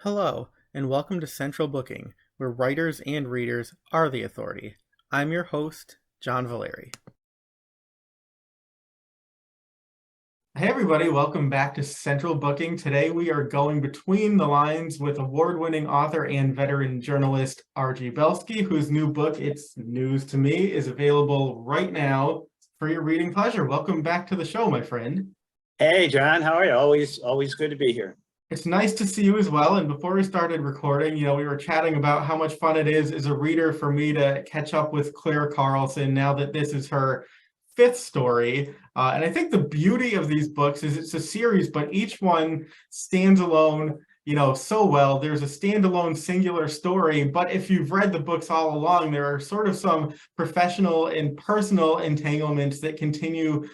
Hello, and welcome to Central Booking, where writers and readers are the authority. I'm your host, John Valeri. Hey everybody, welcome back to Central Booking. Today we are going between the lines with award-winning author and veteran journalist R.G. Belsky, whose new book, It's News to Me, is available right now for your reading pleasure. Welcome back to the show, my friend. Hey, John, how are you? Always good to be here. It's nice to see you as well. And before we started recording, we were chatting about how much fun it is as a reader for me to catch up with Clare Carlson now that this is her fifth story. And I think the beauty of these books is it's a series, but each one stands alone, so well. There's a standalone singular story, but if you've read the books all along, there are sort of some professional and personal entanglements that continue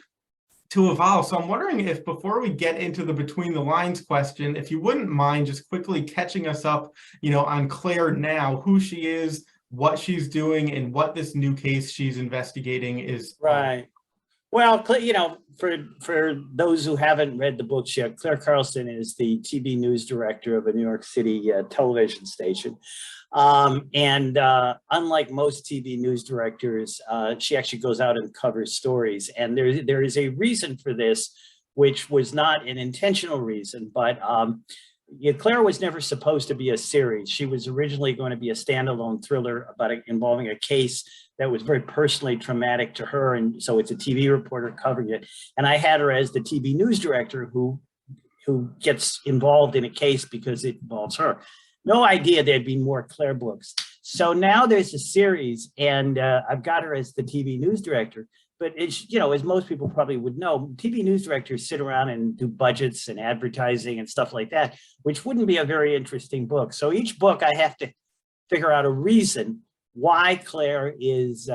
to evolve. So I'm wondering if before we get into the between the lines question, if you wouldn't mind just quickly catching us up, on Clare now, who she is, what she's doing, and what this new case she's investigating is. Right. Well, for those who haven't read the books yet, Clare Carlson is the TV news director of a New York City television station. Unlike most TV news directors, she actually goes out and covers stories. And there is a reason for this, which was not an intentional reason, but Clare was never supposed to be a series. She was originally going to be a standalone thriller involving a case that was very personally traumatic to her. And so it's a TV reporter covering it. And I had her as the TV news director who gets involved in a case because it involves her. No idea there'd be more Clare books. So now there's a series, and I've got her as the TV news director. But as most people probably would know, TV news directors sit around and do budgets and advertising and stuff like that, which wouldn't be a very interesting book. So each book I have to figure out a reason why Clare is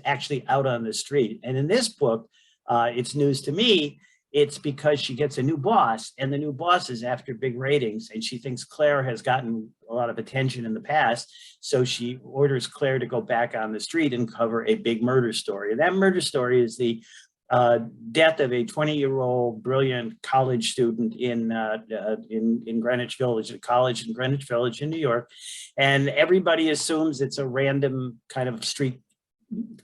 actually out on the street. And in this book, It's News to Me, it's because she gets a new boss, and the new boss is after big ratings, and she thinks Clare has gotten a lot of attention in the past. So she orders Clare to go back on the street and cover a big murder story. And that murder story is the death of a 20-year-old brilliant college student in Greenwich Village, a college in Greenwich Village in New York. And everybody assumes it's a random kind of street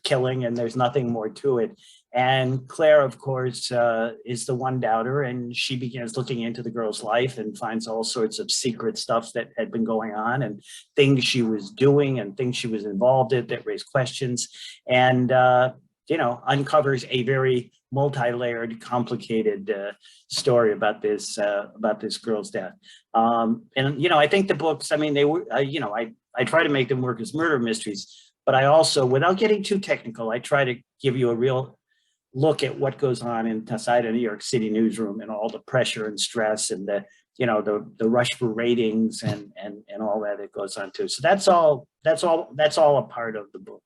killing and there's nothing more to it. And Clare, of course, is the one doubter, and she begins looking into the girl's life and finds all sorts of secret stuff that had been going on and things she was doing and things she was involved in that raised questions, and uncovers a very multi-layered, complicated story about this girl's death. I think the books, they were, I try to make them work as murder mysteries, but I also, without getting too technical, I try to give you a real look at what goes on inside a New York City newsroom and all the pressure and stress and the rush for ratings and all that goes on too. So that's all a part of the book.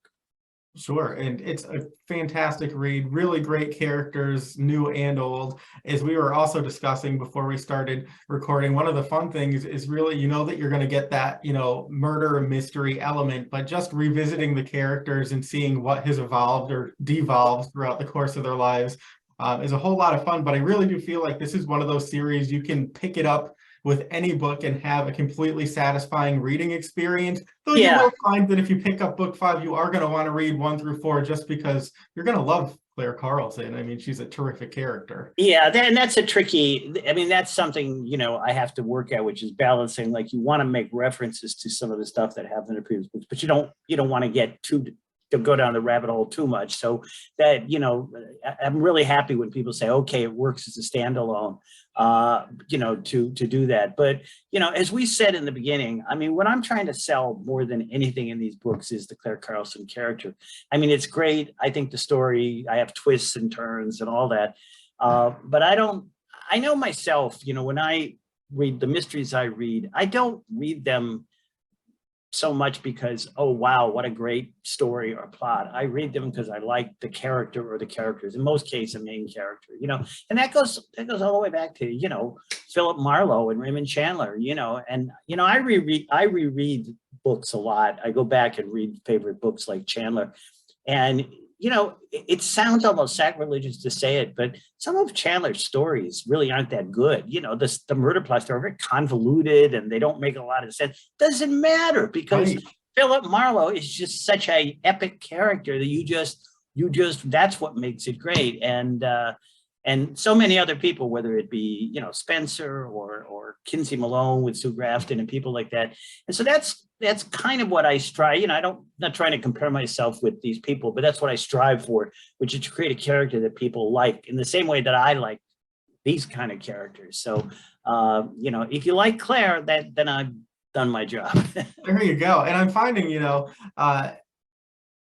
Sure, and it's a fantastic read, really great characters, new and old. As we were also discussing before we started recording, one of the fun things is really, that you're going to get that, murder mystery element, but just revisiting the characters and seeing what has evolved or devolved throughout the course of their lives is a whole lot of fun. But I really do feel like this is one of those series you can pick it up with any book and have a completely satisfying reading experience. Though you will find that if you pick up book 5, you are going to want to read 1 through 4 just because you're going to love Clare Carlson. She's a terrific character. Yeah, and that's a tricky, that's something, I have to work at, which is balancing, like you want to make references to some of the stuff that happened in the previous books, but you don't want to get to go down the rabbit hole too much. So that, I'm really happy when people say, okay, it works as a standalone, to do that. But, as we said in the beginning, what I'm trying to sell more than anything in these books is the Clare Carlson character. It's great. I think the story, I have twists and turns and all that. But I know myself, when I read the mysteries I read, I don't read them so much because, oh, wow, what a great story or plot. I read them because I like the character or the characters, in most cases, a main character, and that goes all the way back to, Philip Marlowe and Raymond Chandler, and, I reread books a lot. I go back and read favorite books like Chandler. And you know, it sounds almost sacrilegious to say it, but some of Chandler's stories really aren't that good. You know, the murder plots are very convoluted and they don't make a lot of sense. Doesn't matter because Right. Philip Marlowe is just such a epic character that you just that's what makes it great. And so many other people, whether it be, you know, Spencer or Kinsey Malone with Sue Grafton and people like that. And so that's kind of what I strive. You know, not trying to compare myself with these people, but that's what I strive for, which is to create a character that people like in the same way that I like these kind of characters. So, you know, if you like Claire, then I've done my job. There you go. And I'm finding, you know,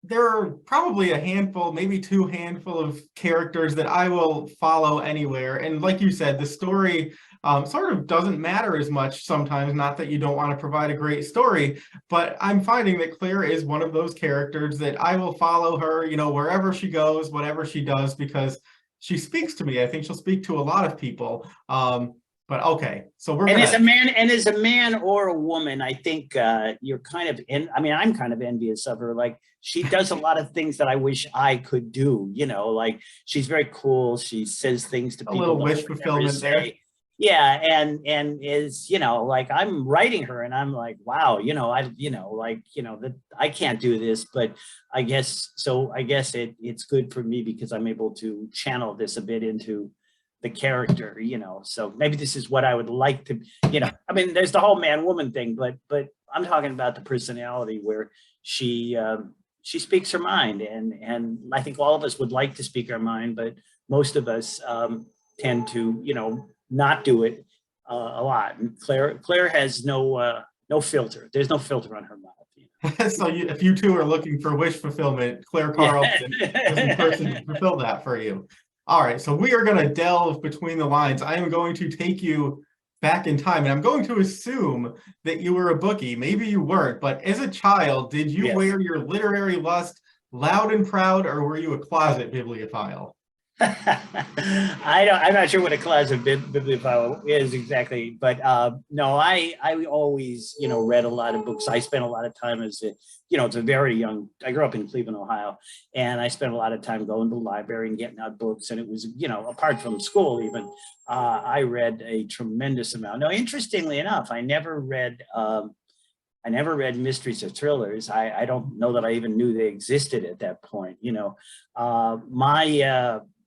there are probably a handful, maybe two handful of characters that I will follow anywhere. And like you said, the story sort of doesn't matter as much sometimes, not that you don't want to provide a great story, but I'm finding that Claire is one of those characters that I will follow her, you know, wherever she goes, whatever she does, because she speaks to me. I think she'll speak to a lot of people. But okay, so we're And gonna. as a man or a woman, I think you're kind of I'm kind of envious of her. Like she does a lot of things that I wish I could do. You know, like she's very cool. She says things to A people little that I wish would never fulfillment there. say. Yeah, and is, you know, like I'm writing her, and I'm like, wow, you know, that I can't do this, but I guess so. I guess it's good for me because I'm able to channel this a bit into the character, you know. So maybe this is what I would like to, you know. I mean, there's the whole man-woman thing, but I'm talking about the personality where she speaks her mind, and I think all of us would like to speak our mind, but most of us tend to, you know, not do it a lot. And Claire has no filter. There's no filter on her mouth. You know? So if you two are looking for wish fulfillment, Clare Carlson is the person to fulfill that for you. All right, so we are going to delve between the lines. I am going to take you back in time, and I'm going to assume that you were a bookie. Maybe you weren't, but as a child, did you Yes. wear your literary lust loud and proud, or were you a closet bibliophile? I'm not sure what a closet bibliophile is exactly, but no, I always, you know, read a lot of books. I spent a lot of time as a, you know, it's a very young, I grew up in Cleveland, Ohio, and I spent a lot of time going to the library and getting out books. And it was, you know, apart from school even, I read a tremendous amount. Now, interestingly enough, I never read mysteries or thrillers. I don't know that I even knew they existed at that point. You know,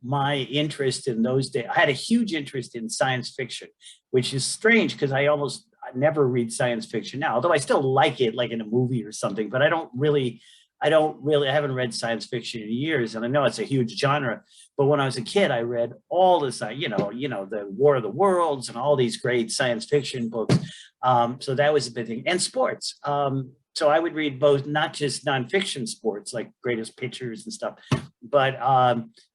my interest in those days, I had a huge interest in science fiction, which is strange because I never read science fiction now, although I still like it, like in a movie or something, but I haven't read science fiction in years. And I know it's a huge genre, but when I was a kid, I read all this, you know, the War of the Worlds and all these great science fiction books. So that was a big thing. And sports. So I would read both, not just nonfiction sports like Greatest Pictures and stuff, but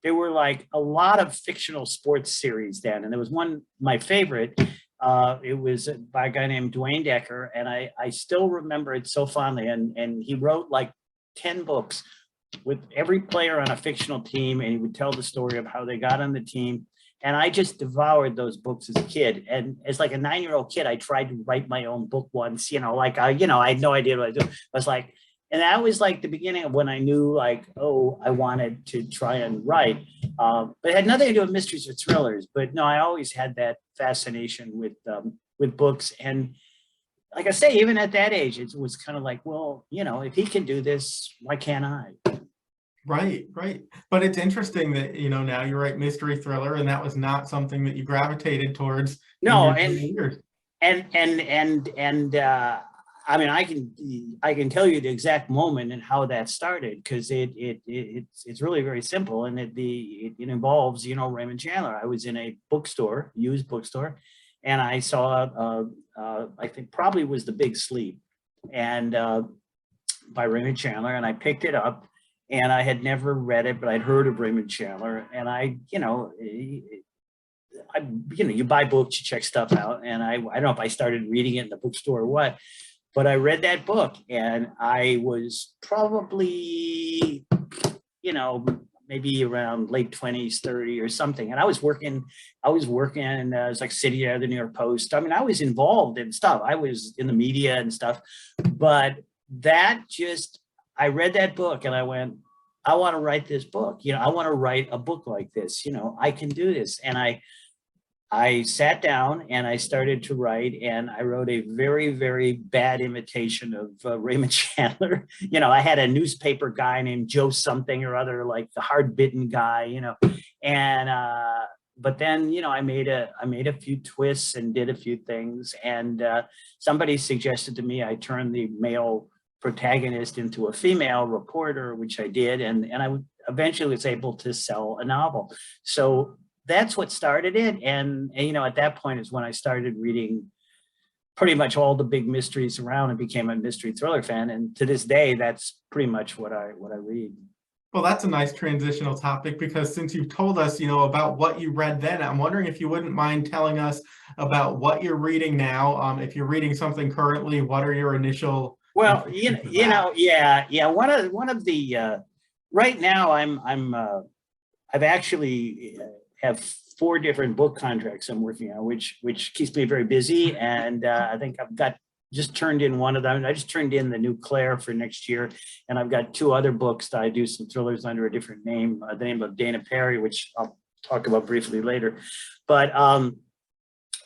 there were like a lot of fictional sports series then. And there was one, my favorite, it was by a guy named Dwayne Decker. And I still remember it so fondly. And he wrote like 10 books with every player on a fictional team. And he would tell the story of how they got on the team. And I just devoured those books as a kid. And as like a 9-year-old kid, I tried to write my own book once, you know, like I had no idea what I do. I was like, and that was like the beginning of when I knew like, oh, I wanted to try and write. But it had nothing to do with mysteries or thrillers. But no, I always had that fascination with books. And like I say, even at that age, it was kind of like, well, you know, if he can do this, why can't I? Right. But it's interesting that, you know, now you write mystery thriller, and that was not something that you gravitated towards. No, in your years. and I mean, I can tell you the exact moment and how that started, because it's really very simple, and it involves, you know, Raymond Chandler. I was in a bookstore, used bookstore, and I saw I think probably was The Big Sleep, and by Raymond Chandler, and I picked it up. And I had never read it, but I'd heard of Raymond Chandler. And you buy books, you check stuff out. And I don't know if I started reading it in the bookstore or what, but I read that book, and I was probably, you know, maybe around late 20s, 30 or something. And I was working, and I was like city editor of the New York Post. I mean, I was involved in stuff. I was in the media and stuff, but I read that book and I went, I want to write this book. I want to write a book like this. I can do this. And I sat down and I started to write, and I wrote a very, very bad imitation of Raymond Chandler. I had a newspaper guy named Joe something or other, like the hard-bitten guy, and but then, I made a few twists and did a few things, and somebody suggested to me I turn the male protagonist into a female reporter, which I did, and I eventually was able to sell a novel. So that's what started it. And at that point is when I started reading pretty much all the big mysteries around and became a mystery thriller fan. And to this day, that's pretty much what I read. Well, that's a nice transitional topic, because since you've told us, about what you read then, I'm wondering if you wouldn't mind telling us about what you're reading now. If you're reading something currently, what are your initial? Well, yeah. One of the right now, I've actually have 4 different book contracts I'm working on, which keeps me very busy. And I think I've just turned in one of them. I just turned in the new Clare for next year. And I've got 2 other books that I do some thrillers under a different name, the name of Dana Perry, which I'll talk about briefly later. But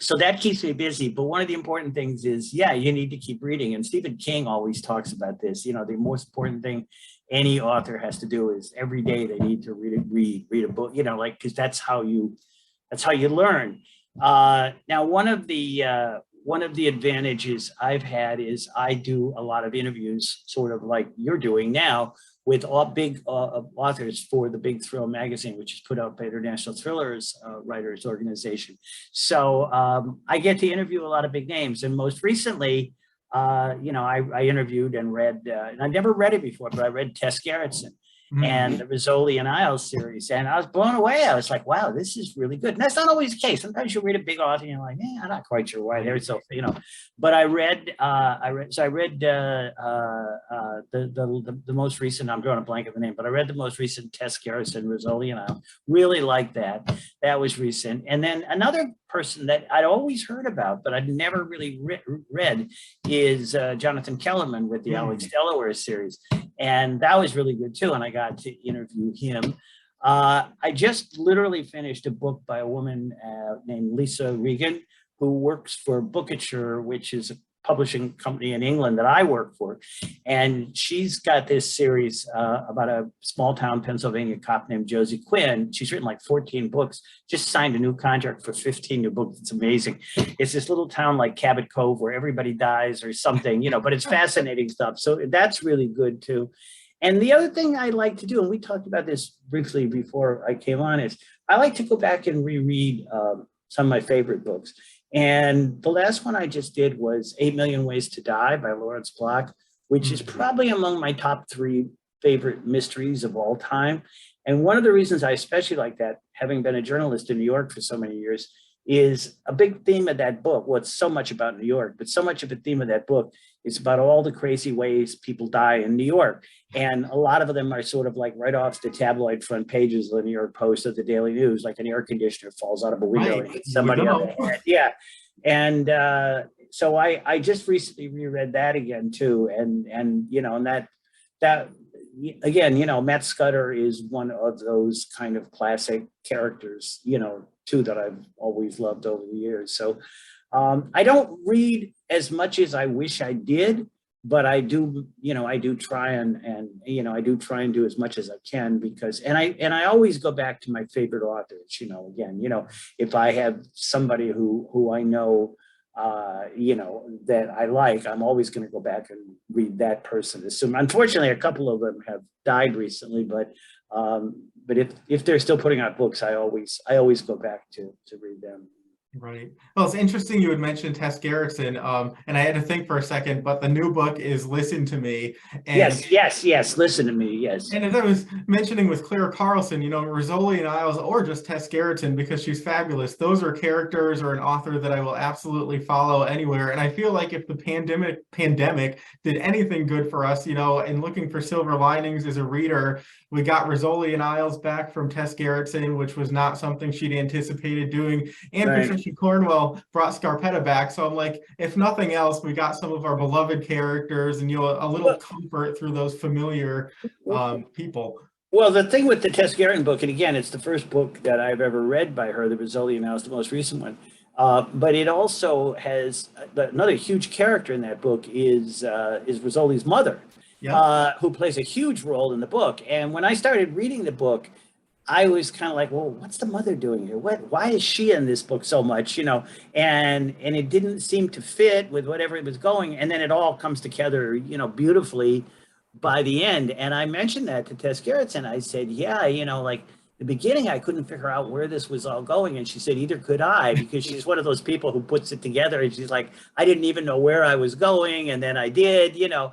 so that keeps me busy. But one of the important things is, you need to keep reading. And Stephen King always talks about this. The most important thing any author has to do is every day they need to read a book, because that's how you learn. Now, one of the advantages I've had is I do a lot of interviews, sort of like you're doing now, with all big authors for the Big Thrill magazine, which is put out by International Thrillers Writers Organization. So I get to interview a lot of big names, and most recently, I interviewed and read, and I never read it before, but I read Tess Gerritsen and the Rizzoli and Isles series, and I was blown away. I was like, wow, this is really good. And that's not always the case. Sometimes you read a big author and you're like, I'm not quite sure why they're so, but I read the most recent, I'm drawing a blank of the name, but I read the most recent Tess Gerritsen, Rizzoli and Isles. Really liked that. That was recent. And then another person that I'd always heard about, but I'd never really read is Jonathan Kellerman with the Alex Delaware series. And that was really good too. And I got to interview him. I just literally finished a book by a woman named Lisa Regan, who works for Bookitcher, which is a publishing company in England that I work for. And she's got this series about a small town Pennsylvania cop named Josie Quinn. She's written like 14 books, just signed a new contract for 15 new books. It's amazing. It's this little town like Cabot Cove where everybody dies or something, but it's fascinating stuff. So that's really good too. And the other thing I like to do, and we talked about this briefly before I came on, is I like to go back and reread some of my favorite books. And the last one I just did was 8 Million Ways to Die by Lawrence Block, which is probably among my top 3 favorite mysteries of all time. And one of the reasons I especially like that, having been a journalist in New York for so many years, is a big theme of that book. Well, it's so much about New York, but so much of the theme of that book is about all the crazy ways people die in New York. And a lot of them are sort of like right off the tabloid front pages of the New York Post or the Daily News, like an air conditioner falls out of a window and hits somebody on the head. Yeah. And so I just recently reread that again too. And that again, Matt Scudder is one of those kind of classic characters, too, that I've always loved over the years. So I don't read as much as I wish I did, but I do, I do try and do as much as I can, because, and I always go back to my favorite authors, again, if I have somebody who I know, that I like, I'm always going to go back and read that person. So unfortunately, a couple of them have died recently, but if they're still putting out books, I always go back to read them. Right. Well, it's interesting you had mentioned Tess Gerritsen, and I had to think for a second, but the new book is Listen to Me. And, yes, Listen to Me, yes. And as I was mentioning with Clare Carlson, Rizzoli and Isles, or just Tess Gerritsen, because she's fabulous, those are characters or an author that I will absolutely follow anywhere. And I feel like if the pandemic did anything good for us, in looking for silver linings as a reader, we got Rizzoli and Isles back from Tess Gerritsen, which was not something she'd anticipated doing. And right. Patricia Cornwell brought Scarpetta back. So I'm like, if nothing else, we got some of our beloved characters and, a little comfort through those familiar people. Well, the thing with the Tess Garrett book, and again, it's the first book that I've ever read by her. The Rizzoli now is the most recent one. But it also has another huge character in that book is Rizzoli's mother, Yep. who plays a huge role in the book. And when I started reading the book, I was kind of like, well, what's the mother doing here? Why is she in this book so much? And it didn't seem to fit with whatever it was going. And then it all comes together, beautifully by the end. And I mentioned that to Tess Gerritsen. I said, yeah, like the beginning, I couldn't figure out where this was all going. And she said, either could I, because she's one of those people who puts it together. And she's like, I didn't even know where I was going. And then I did, yeah,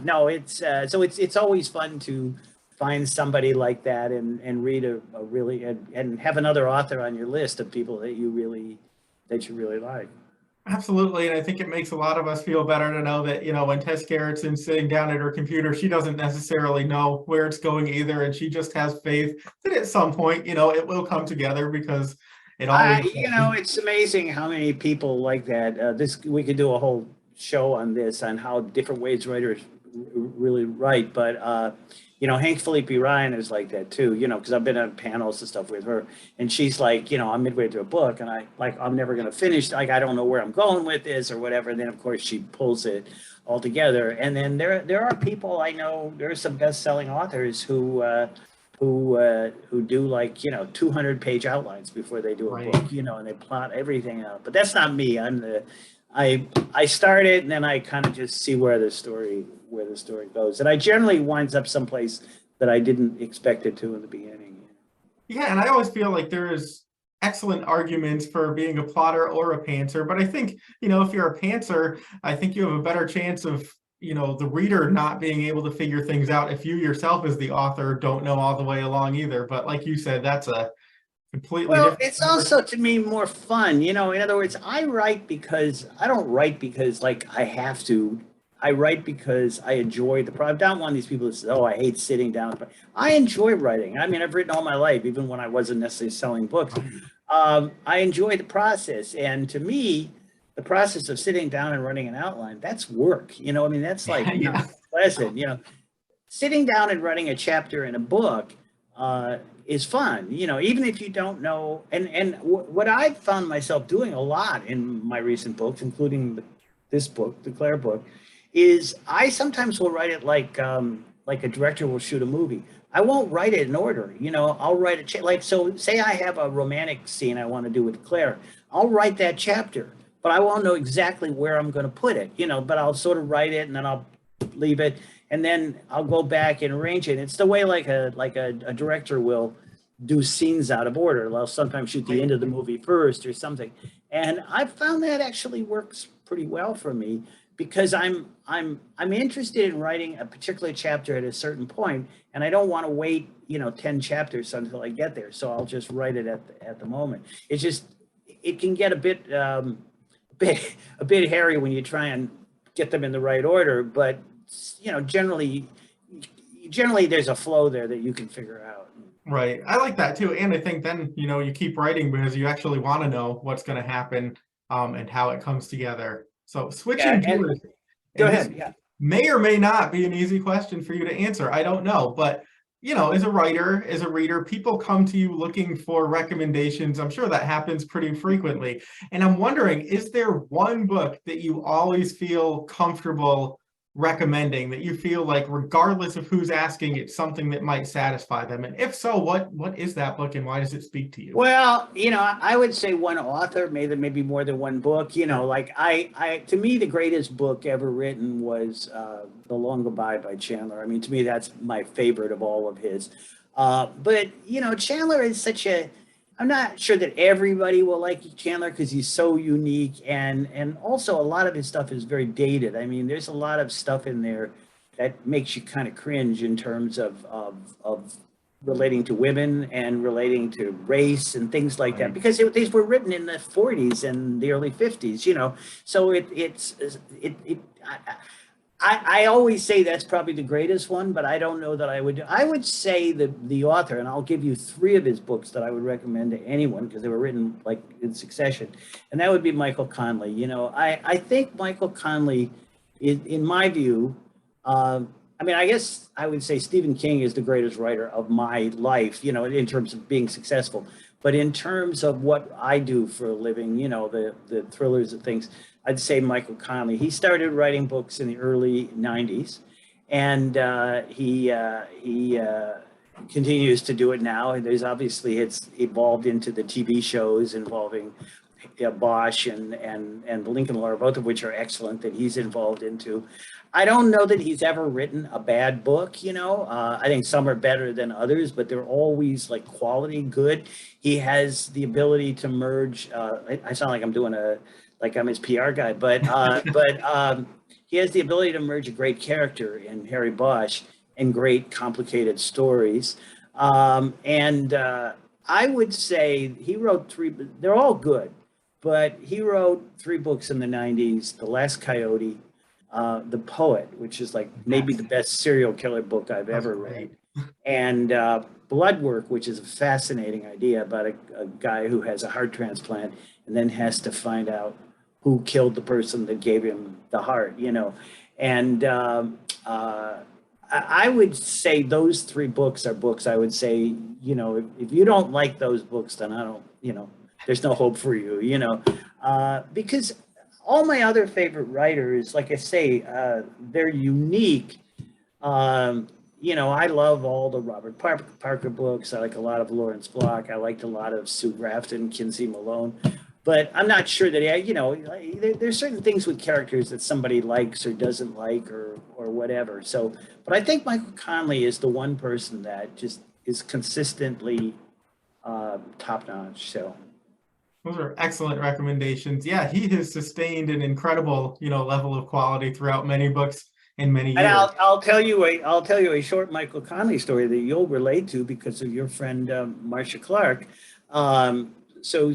no, it's always fun to find somebody like that and read a really, and have another author on your list of people that you really like. Absolutely, and I think it makes a lot of us feel better to know that, when Tess Gerritsen's sitting down at her computer, she doesn't necessarily know where it's going either, and she just has faith that at some point, it will come together because it always does. It's amazing how many people like that. We could do a whole show on this, on how different ways writers really write, but Hank Felipe Ryan is like that too, because I've been on panels and stuff with her, and she's like, I'm midway through a book and I'm never going to finish. Like, I don't know where I'm going with this or whatever. And then of course she pulls it all together. And then there are people I know, there are some best-selling authors who do like, 200-page outlines before they do a Right. book, and they plot everything out. But that's not me. I start it and then I kind of just see where the story goes. And I generally winds up someplace that I didn't expect it to in the beginning. Yeah, and I always feel like there is excellent arguments for being a plotter or a pantser, but I think, if you're a pantser, I think you have a better chance of, the reader not being able to figure things out if you yourself as the author don't know all the way along either. But like you said, that's a completely Well, different. it's also to me more fun, in other words, I write because I don't write because like I have to. I write because I enjoy the problem. I'm not one of these people that says, oh, I hate sitting down. But I enjoy writing. I mean, I've written all my life, even when I wasn't necessarily selling books. I enjoy the process. And to me, the process of sitting down and running an outline, that's work. That's like Yeah. not pleasant. Sitting down and writing a chapter in a book is fun, even if you don't know. And what I've found myself doing a lot in my recent books, including this book, the Clare book, is I sometimes will write it like a director will shoot a movie. I won't write it in order, I'll write it so say I have a romantic scene I want to do with Claire. I'll write that chapter, but I won't know exactly where I'm going to put it, but I'll sort of write it and then I'll leave it. And then I'll go back and arrange it. It's the way like a director will do scenes out of order. They'll sometimes shoot the end of the movie first or something. And I've found that actually works pretty well for me because I'm interested in writing a particular chapter at a certain point, and I don't want to wait 10 chapters until I get there. So I'll just write it at the moment. It's just it can get a bit hairy when you try and get them in the right order, but generally there's a flow there that you can figure out. Right. I like that too. And I think then, you keep writing because you actually want to know what's going to happen and how it comes together. So switching gears. Go ahead. Yeah. May or may not be an easy question for you to answer. I don't know. But, as a writer, as a reader, people come to you looking for recommendations. I'm sure that happens pretty frequently. And I'm wondering, is there one book that you always feel comfortable recommending, that you feel like regardless of who's asking, it's something that might satisfy them? And if so, what is that book and why does it speak to you? Well, I would say one author, maybe more than one book. Like I to me the greatest book ever written was The Long Goodbye by Chandler. I mean, to me that's my favorite of all of his. But Chandler is I'm not sure that everybody will like Chandler because he's so unique, and also a lot of his stuff is very dated. I mean, there's a lot of stuff in there that makes you kind of cringe in terms of relating to women and relating to race and things like that, because these were written in the 40s and the early 50s, so I always say that's probably the greatest one, but I don't know that I would say the author, and I'll give you 3 of his books that I would recommend to anyone because they were written like in succession. And that would be Michael Connelly. I think Michael Connelly, in my view, I I mean, I guess I would say Stephen King is the greatest writer of my life, you know, in terms of being successful. But in terms of what I do for a living, you know, the thrillers and things, I'd say Michael Connelly. He started writing books in the early 90s, and he continues to do it now. And there's obviously, it's evolved into the TV shows involving Bosch and the Lincoln Lawyer, both of which are excellent, that he's involved into. I don't know that he's ever written a bad book, you know. I think some are better than others, but they're always like quality good. He has the ability to merge, I sound like I'm doing like I'm his PR guy, but he has the ability to merge a great character in Harry Bosch and great complicated stories. I would say he wrote three, they're all good, but he wrote three books in the 90s, The Last Coyote, The Poet, which is like maybe the best serial killer book I've ever read, and Blood Work, which is a fascinating idea about a guy who has a heart transplant and then has to find out who killed the person that gave him the heart, you know. And I would say those three books are books I would say, you know, if you don't like those books, then I don't, you know, there's no hope for you, you know, because all my other favorite writers, like I say, they're unique. You know, I love all the Robert Parker books. I like a lot of Lawrence Block. I liked a lot of Sue Grafton, Kinsey Malone. But I'm not sure that, you know, there's certain things with characters that somebody likes or doesn't like or whatever. So, but I think Michael Connelly is the one person that just is consistently top notch. So. Those are excellent recommendations. Yeah, he has sustained an incredible, you know, level of quality throughout many books in many years. And I'll tell you a short Michael Connelly story that you'll relate to because of your friend Marcia Clark. So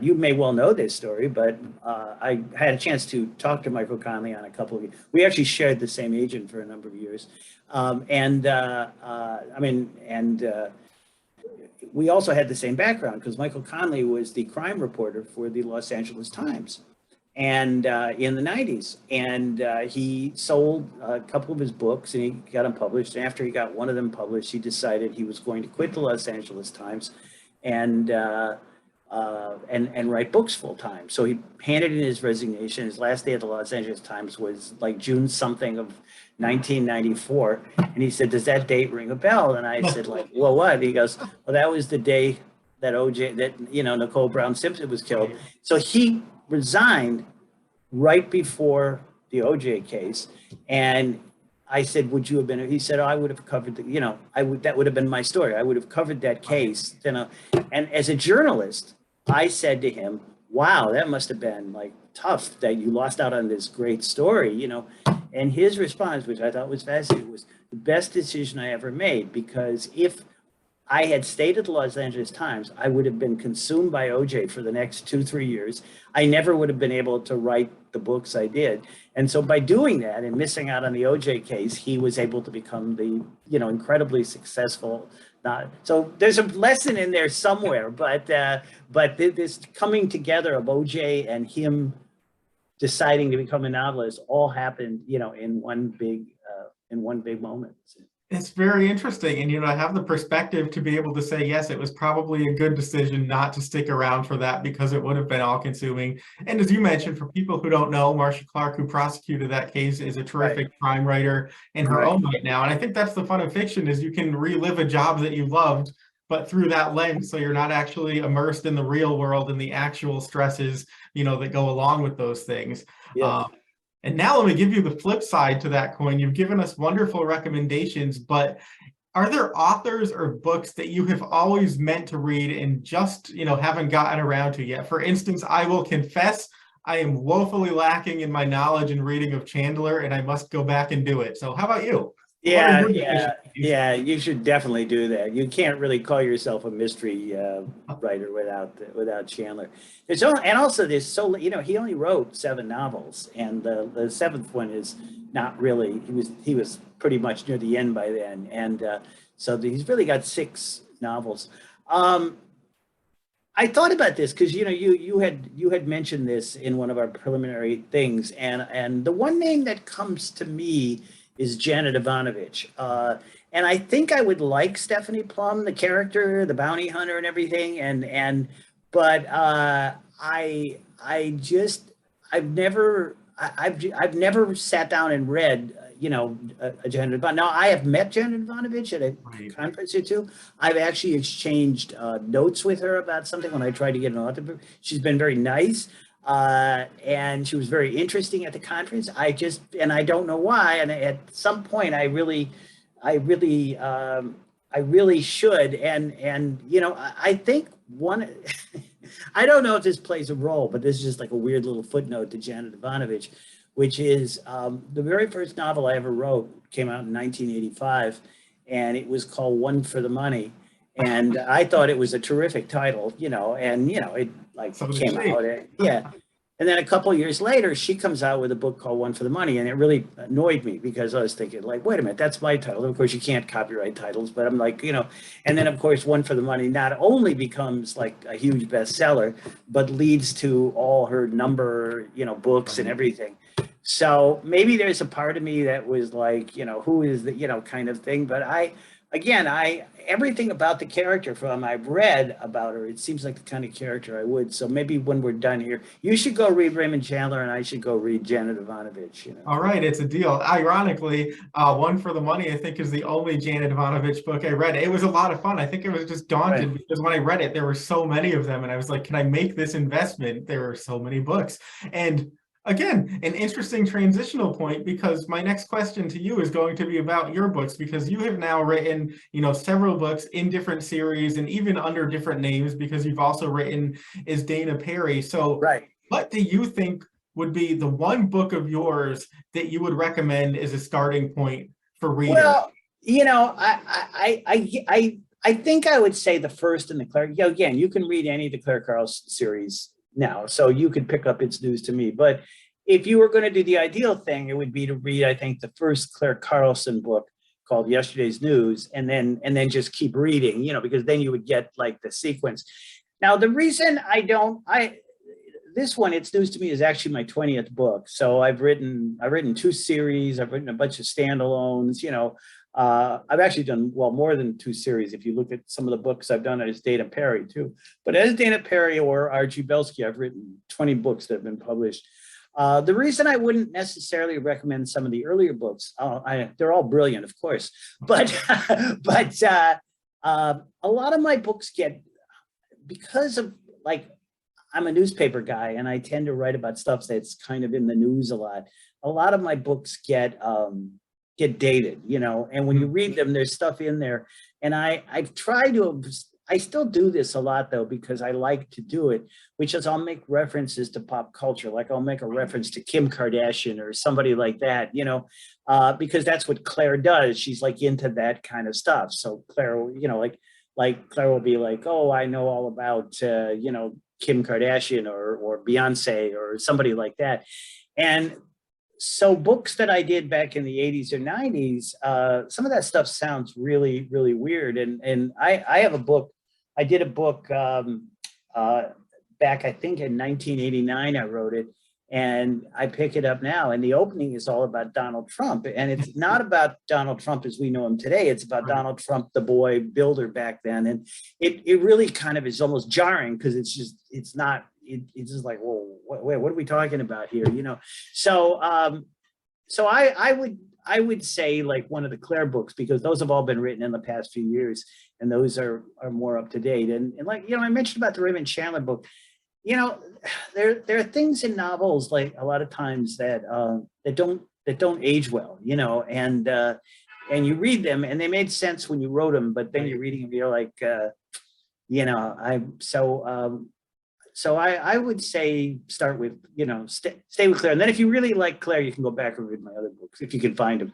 you may well know this story, but I had a chance to talk to Michael Connelly on a couple of. We actually shared the same agent for a number of years, we also had the same background because Michael Connelly was the crime reporter for the Los Angeles Times, and in the 90s, and he sold a couple of his books and he got them published. And after he got one of them published, he decided he was going to quit the Los Angeles Times and write books full time. So he handed in his resignation. His last day at the Los Angeles Times was like June something of 1994. And he said, "Does that date ring a bell?" And I said, like, "Well, what?" And he goes, "Well, that was the day that Nicole Brown Simpson was killed." So he resigned right before the OJ case. And I said, "Would you have been?" He said, "Oh, I would have covered that would have been my story. I would have covered that case." And as a journalist, I said to him, "Wow, that must have been like tough that you lost out on this great story, you know." And his response, which I thought was fascinating, was the best decision I ever made, because if I had stayed at the Los Angeles Times, I would have been consumed by OJ for the next 2-3 years. I never would have been able to write the books I did. And so by doing that and missing out on the OJ case, he was able to become the, you know, incredibly successful. So there's a lesson in there somewhere, but this coming together of OJ and him deciding to become a novelist all happened, you know, in one big moment. It's very interesting. And, you know, I have the perspective to be able to say, yes, it was probably a good decision not to stick around for that because it would have been all consuming. And as you mentioned, for people who don't know, Marcia Clark, who prosecuted that case, is a terrific crime writer in her own right now. And I think that's the fun of fiction, is you can relive a job that you loved, but through that lens. So you're not actually immersed in the real world and the actual stresses, you know, that go along with those things. Yeah. And now let me give you the flip side to that coin. You've given us wonderful recommendations, but are there authors or books that you have always meant to read and just, you know, haven't gotten around to yet? For instance, I will confess I am woefully lacking in my knowledge and reading of Chandler, and I must go back and do it. So how about you? Yeah, you should definitely do that. You can't really call yourself a mystery writer without Chandler. And also there's he only wrote 7 novels, and the 7th one is not really. He was pretty much near the end by then, and so he's really got 6 novels. I thought about this because you had mentioned this in one of our preliminary things, and the one name that comes to me is Janet Ivanovich. And I think I would like Stephanie Plum, the character, the bounty hunter and everything. But I've never sat down and read, a Janet Ivanovich. Now I have met Janet Ivanovich at a conference or two. I've actually exchanged notes with her about something when I tried to get an autograph. She's been very nice. And she was very interesting at the conference. I don't know why. And at some point I really should. I think one, I don't know if this plays a role, but this is just like a weird little footnote to Janet Ivanovich, which is the very first novel I ever wrote came out in 1985, and it was called One for the Money. And I thought it was a terrific title, it like came out. Yeah. And then a couple of years later, she comes out with a book called One for the Money. And it really annoyed me because I was thinking like, wait a minute, that's my title. Of course, you can't copyright titles, but I'm like, and then of course, One for the Money not only becomes like a huge bestseller, but leads to all her number, books and everything. So maybe there's a part of me that was like, who is the, kind of thing. But everything about the character I've read about her, it seems like the kind of character I would. So maybe when we're done here, you should go read Raymond Chandler and I should go read Janet Ivanovich. All right, it's a deal. Ironically, One for the Money, I think, is the only Janet Ivanovich book I read. It was a lot of fun. I think I was just daunted because when I read it, there were so many of them. And I was like, can I make this investment? There are so many books. And again, an interesting transitional point, because my next question to you is going to be about your books, because you have now written, several books in different series and even under different names, because you've also written as Dana Perry. So what do you think would be the one book of yours that you would recommend as a starting point for readers? Well, I think I would say the first in the Clare, again, you can read any of the Clare Carlson series now, so you could pick up It's News to Me. But if you were going to do the ideal thing, it would be to read, I think, the first Clare Carlson book called Yesterday's News, and then just keep reading, because then you would get like the sequence. Now, the reason this one, It's News to Me, is actually my 20th book. So I've written 2 series, I've written a bunch of standalones, I've actually done, more than 2 series. If you look at some of the books I've done as Dana Perry too. But as Dana Perry or R.G. Belsky, I've written 20 books that have been published. The reason I wouldn't necessarily recommend some of the earlier books, they're all brilliant, of course, but a lot of my books get, because of like, I'm a newspaper guy and I tend to write about stuff that's kind of in the news a lot. A lot of my books get dated, and when you read them, there's stuff in there. And I've tried to, I still do this a lot though, because I like to do it, which is I'll make references to pop culture. Like I'll make a reference to Kim Kardashian or somebody like that, because that's what Claire does. She's like into that kind of stuff. So Claire, like Claire will be like, oh, I know all about, Kim Kardashian or Beyonce or somebody like that. And so books that I did back in the 80s or 90s, some of that stuff sounds really, really weird. And I have a book, I did a book back, I think in 1989, I wrote it, and I pick it up now. And the opening is all about Donald Trump. And it's not about Donald Trump as we know him today. It's about Donald Trump, the boy builder back then. And it really kind of is almost jarring, because it's just like, whoa, wait, what are we talking about here? So I would say like one of the Clare books, because those have all been written in the past few years, and those are more up to date. And like, I mentioned about the Raymond Chandler book, there are things in novels, like a lot of times that don't age well, and you read them and they made sense when you wrote them, but then you're reading them, you're like, So I would say start with, stay with Claire. And then if you really like Claire, you can go back and read my other books if you can find them.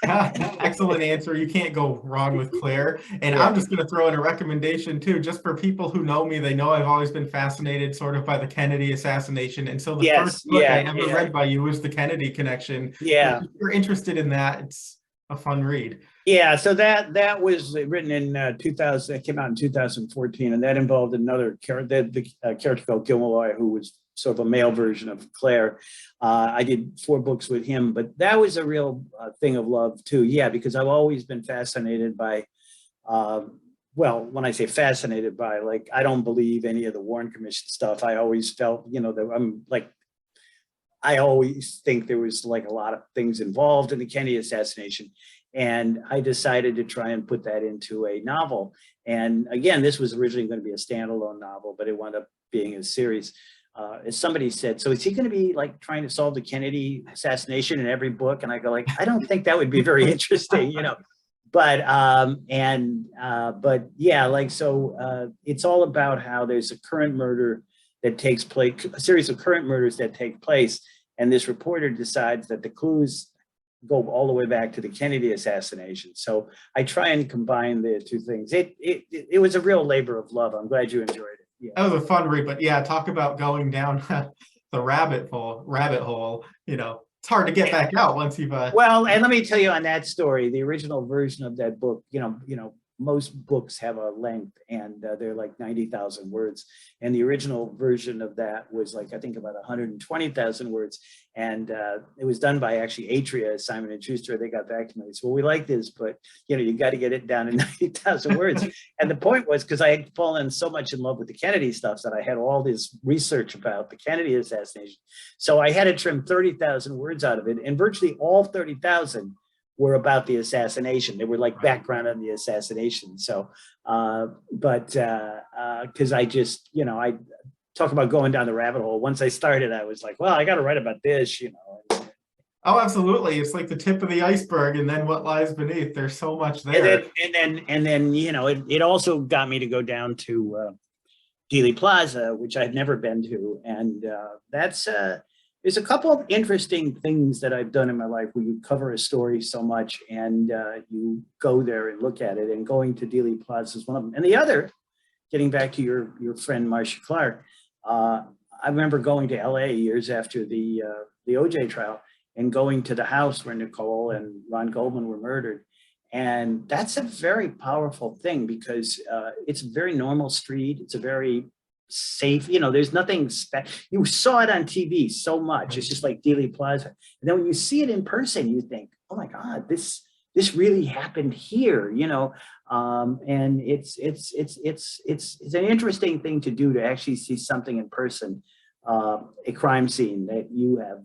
Excellent answer. You can't go wrong with Claire. And I'm just going to throw in a recommendation too, just for people who know me. They know I've always been fascinated sort of by the Kennedy assassination. And so the first book I ever read by you was The Kennedy Connection. Yeah. If you're interested in that, it's a fun read. Yeah, so that was written in 2000. It came out in 2014, and that involved another character, the character called Gilmore, who was sort of a male version of Clare. I did 4 books with him, but that was a real thing of love too. Yeah, because I've always been fascinated by, well, when I say fascinated by, like, I don't believe any of the Warren Commission stuff. I always felt, you know, that I always think there was like a lot of things involved in the Kennedy assassination. And I decided to try and put that into a novel. And again, this was originally going to be a standalone novel, but it wound up being a series. As somebody said, so is he going to be like trying to solve the Kennedy assassination in every book? And I go like, I don't think that would be very interesting, you know. But but yeah, like, so it's all about how there's a current murder that takes place, a series of current murders that take place, and this reporter decides that the clues go all the way back to the Kennedy assassination. So I try and combine the two things. It was a real labor of love. I'm glad you enjoyed it. Yeah. That was a fun read, but yeah, talk about going down the rabbit hole, you know, it's hard to get back out once you've well, and let me tell you on that story, the original version of that book, you know, most books have a length, and they're like 90,000 words. And the original version of that was like, I think about 120,000 words. And it was done by actually Atria, Simon & Schuster. They got back to me. They said, well, we like this, but you know, you got to get it down to 90,000 words. And the point was, because I had fallen so much in love with the Kennedy stuff that I had all this research about the Kennedy assassination. So I had to trim 30,000 words out of it, and virtually all 30,000 were about the assassination. They were like background on the assassination. So, because I just, you know, I talk about going down the rabbit hole. Once I started, I was like, well, I got to write about this, you know. Oh, absolutely. It's like the tip of the iceberg, and then what lies beneath. There's so much there. And then, you know, it also got me to go down to Dealey Plaza, which I'd never been to. And that's, there's a couple of interesting things that I've done in my life where you cover a story so much and you go there and look at it, and going to Dealey Plaza is one of them. And the other, getting back to your friend Marcia Clark, I remember going to LA years after the OJ trial and going to the house where Nicole and Ron Goldman were murdered. And that's a very powerful thing, because it's a very normal street. It's a very safe, you know, there's nothing you saw it on TV so much. It's just like Dealey Plaza. And then when you see it in person, you think, oh my God, this really happened here, you know. And it's an interesting thing to do, to actually see something in person, a crime scene that you have,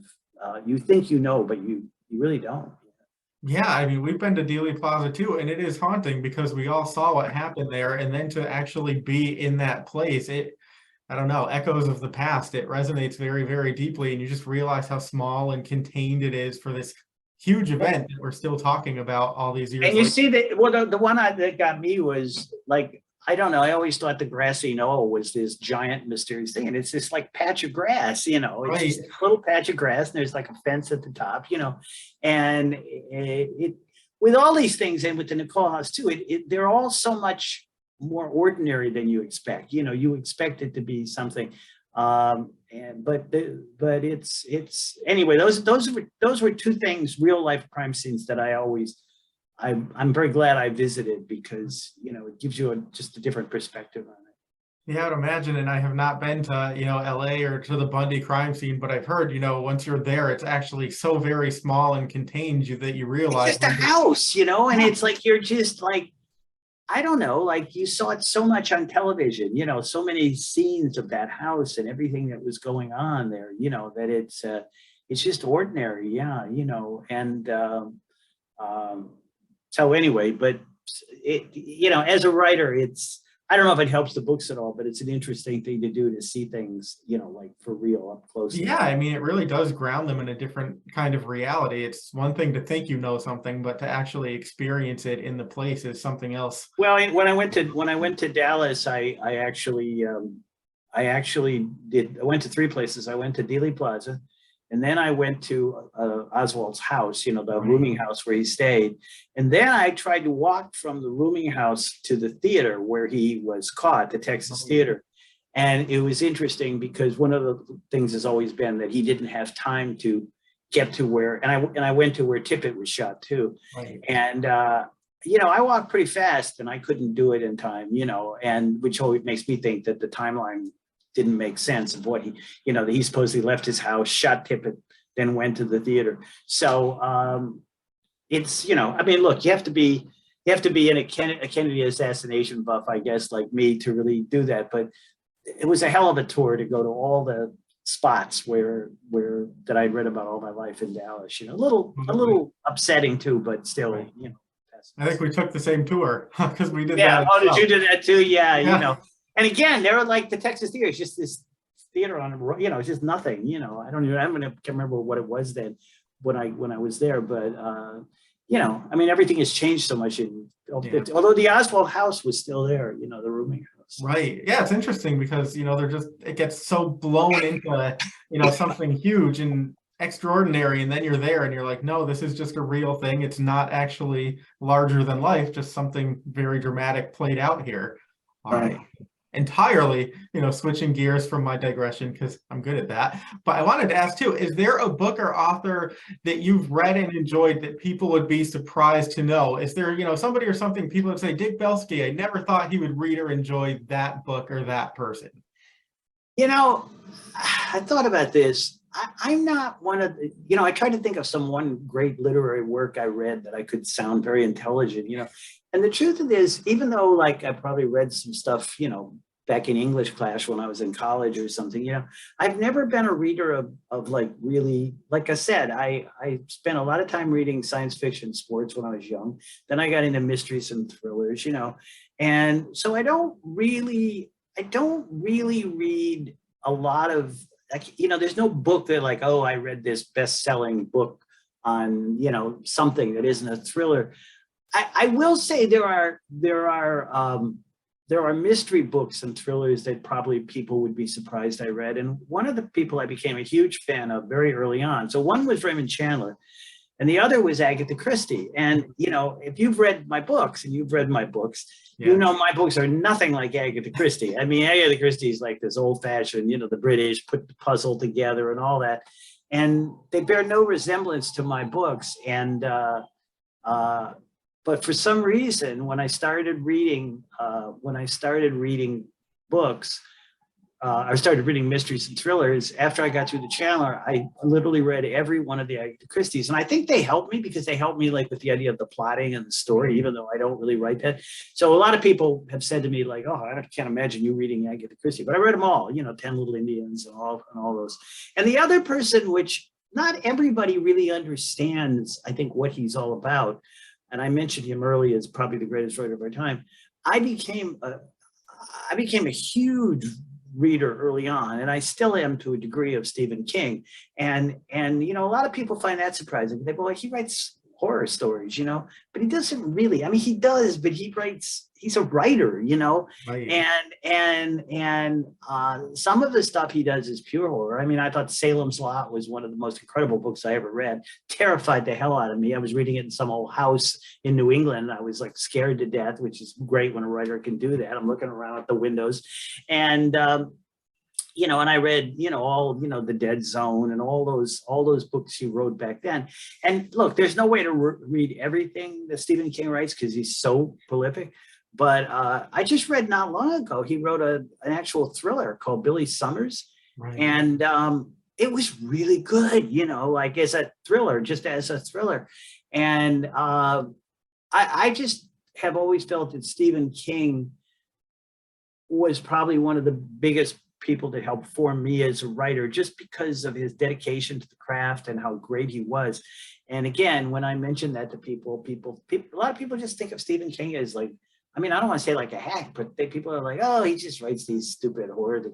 you think you know, but you really don't. Yeah, I mean, we've been to Dealey Plaza too, and it is haunting because we all saw what happened there, and then to actually be in that place, I don't know, echoes of the past. It resonates very, very deeply, and you just realize how small and contained it is for this huge event that we're still talking about all these years And later. you see that, well, the one that got me was like, I don't know, I always thought the grassy knoll was this giant mysterious thing, and it's this like patch of grass, you know, it's just a little patch of grass, and there's like a fence at the top, you know. And it with all these things, and with the Nicole house too, they're all so much more ordinary than you expect. You know, you expect it to be something, but it's anyway. Those were two things, real life crime scenes, that I'm very glad I visited, because you know, it gives you just a different perspective on it. Yeah, I'd imagine, and I have not been to, you know, LA or to the Bundy crime scene, but I've heard, you know, once you're there, it's actually so very small and contained that you realize it's just a house, you know, and it's like you're just like, I don't know, like you saw it so much on television, you know, so many scenes of that house and everything that was going on there, you know, that it's just ordinary. Yeah. You know, and so anyway, but it, you know, as a writer, I don't know if it helps the books at all, but it's an interesting thing to do, to see things, you know, like for real, up close. Yeah, I mean, it really does ground them in a different kind of reality. It's one thing to think you know something, but to actually experience it in the place is something else. Well, when I went to Dallas, I went to 3 places. I went to Dealey Plaza, and then I went to Oswald's house, you know, the rooming house where he stayed. And then I tried to walk from the rooming house to the theater where he was caught, the Texas Theater. And it was interesting because one of the things has always been that he didn't have time to get to where, and I went to where Tippett was shot too. Right. And, you know, I walked pretty fast and I couldn't do it in time, you know, and which always makes me think that the timeline didn't make sense of what he, that he supposedly left his house, shot Tippett, then went to the theater. So it's, I mean, look, you have to be in a Kennedy assassination buff, I guess, like me, to really do that. But it was a hell of a tour to go to all the spots where that I'd read about all my life in Dallas. A little upsetting too, but still, I think we took the same tour because we did that. that. Oh, did you do that too? Yeah. And again, they were like the Texas Theater. It's just this theater on, it's just nothing. I can't remember what it was then when I was there, but I mean, everything has changed so much. Although the Oswald house was still there, the rooming house. Right. Yeah, it's interesting because it gets so blown into something huge and extraordinary, and then you're there and you're like, no, this is just a real thing. It's not actually larger than life, just something very dramatic played out here. Right. Entirely, switching gears from my digression because I'm good at that. But I wanted to ask too, is there a book or author that you've read and enjoyed that people would be surprised to know? Is there, somebody or something people would say, Dick Belsky, I never thought he would read or enjoy that book or that person? I thought about this. I'm not one of the, I tried to think of one great literary work I read that I could sound very intelligent, And the truth of it is, even though like I probably read some stuff, back in English class when I was in college or something, I've never been a reader of like really, like I said, I spent a lot of time reading science fiction sports when I was young. Then I got into mysteries and thrillers, and so I don't really read a lot of, there's no book that like, oh, I read this best-selling book on, something that isn't a thriller. I will say there are mystery books and thrillers that probably people would be surprised I read. And one of the people I became a huge fan of very early on. So one was Raymond Chandler and the other was Agatha Christie. And, if you've read my books and you've read my books, my books are nothing like Agatha Christie. I mean, Agatha Christie is like this old fashioned, the British put the puzzle together and all that. And they bear no resemblance to my books. And, but for some reason, when I started reading books, I started reading mysteries and thrillers. After I got through the Chandler, I literally read every one of the Agatha Christie's. And I think they helped me because they helped me like with the idea of the plotting and the story, even though I don't really write that. So a lot of people have said to me like, oh, I can't imagine you reading Agatha Christie, but I read them all, 10 Little Indians and all those. And the other person, which not everybody really understands, I think, what he's all about, and I mentioned him earlier as probably the greatest writer of our time. I became a huge reader early on, and I still am to a degree, of Stephen King. And a lot of people find that surprising. They go, well, he writes horror stories, but he doesn't really. I mean, he does, but he's a writer, Right. and some of the stuff he does is pure horror. I mean, I thought Salem's Lot was one of the most incredible books I ever read. Terrified the hell out of me. I was reading it in some old house in New England. I was like scared to death, which is great when a writer can do that. I'm looking around at the windows, and and I read, all, The Dead Zone and all those books he wrote back then. And look, there's no way to read everything that Stephen King writes because he's so prolific. But I just read not long ago, he wrote an actual thriller called Billy Summers. Right. And it was really good, like as a thriller, just as a thriller. And I just have always felt that Stephen King was probably one of the biggest people that helped form me as a writer, just because of his dedication to the craft and how great he was. And again, when I mention that to people, a lot of people just think of Stephen King as like, I mean, I don't want to say like a hack, but people are like, oh, he just writes these stupid horror.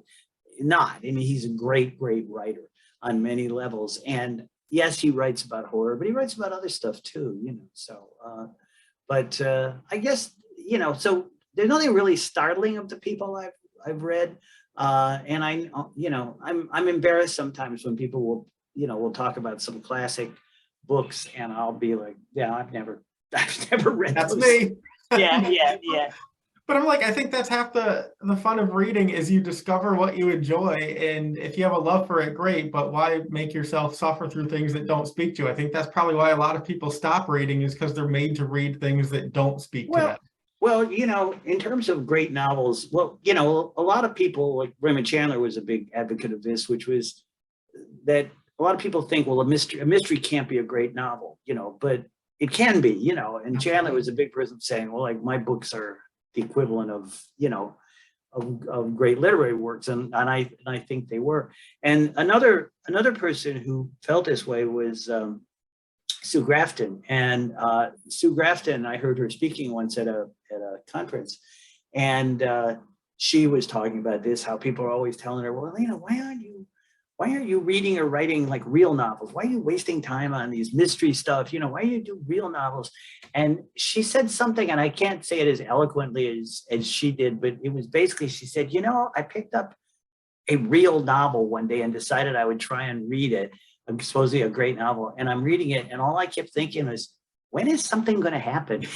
Not. I mean, he's a great, great writer on many levels. And yes, he writes about horror, but he writes about other stuff too, So, but I guess, so there's nothing really startling of the people I've read. And I'm embarrassed sometimes when people will talk about some classic books and I'll be like, yeah, I've never read That's those. me. Yeah. But I'm like, I think that's half the fun of reading is you discover what you enjoy. And if you have a love for it, great. But why make yourself suffer through things that don't speak to you? I think that's probably why a lot of people stop reading is because they're made to read things that don't speak to them. Well, in terms of great novels, well, a lot of people, like Raymond Chandler was a big advocate of this, which was that a lot of people think, well, a mystery can't be a great novel, but it can be, and Chandler was a big person saying, well, like my books are the equivalent of, of great literary works, and I think they were. And another person who felt this way was Sue Grafton. And Sue Grafton, I heard her speaking once at a conference, and she was talking about this, how people are always telling her, well, why aren't you reading or writing like real novels? Why are you wasting time on these mystery stuff? Why do you do real novels? And she said something, and I can't say it as eloquently as she did, but it was basically, she said, I picked up a real novel one day and decided I would try and read it. Supposedly a great novel, and I'm reading it, and all I kept thinking was, when is something going to happen?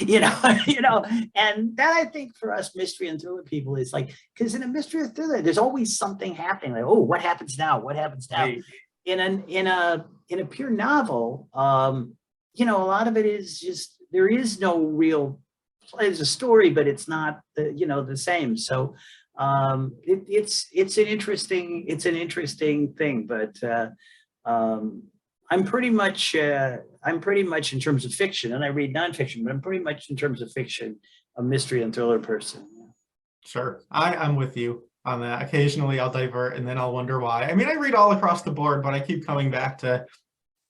And that, I think, for us mystery and thriller people is like, because in a mystery or thriller, there's always something happening. Like, oh, what happens now? What happens now? Right. In a pure novel, a lot of it is just, there is no real. There's a story, but it's not the same. So it's an interesting thing, but. I'm pretty much in terms of fiction, and I read nonfiction, but I'm pretty much in terms of fiction, a mystery and thriller person. Sure, I'm with you on that. Occasionally I'll divert and then I'll wonder why. I mean, I read all across the board, but I keep coming back to